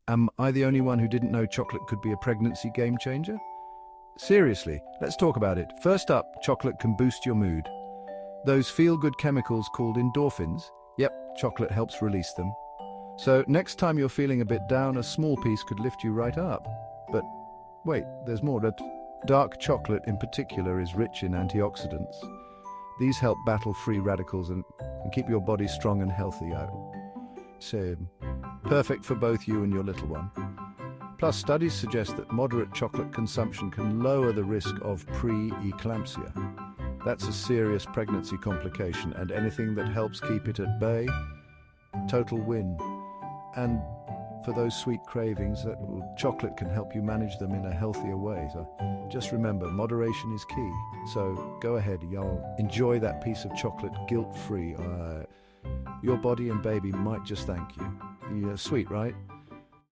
Am I the only one who didn't know chocolate could be a pregnancy game changer? Seriously, let's talk about it. First up, chocolate can boost your mood. Those feel-good chemicals called endorphins, yep, chocolate helps release them. So next time you're feeling a bit down, a small piece could lift you right up. But wait, there's more. That dark chocolate in particular is rich in antioxidants. These help battle free radicals and keep your body strong and healthy. So, perfect for both you and your little one. Plus, studies suggest that moderate chocolate consumption can lower the risk of pre-eclampsia. That's a serious pregnancy complication, and anything that helps keep it at bay, total win. And for those sweet cravings, chocolate can help you manage them in a healthier way. So just remember, moderation is key. So go ahead, y'all, enjoy that piece of chocolate guilt-free. Your body and baby might just thank you. You're sweet, right?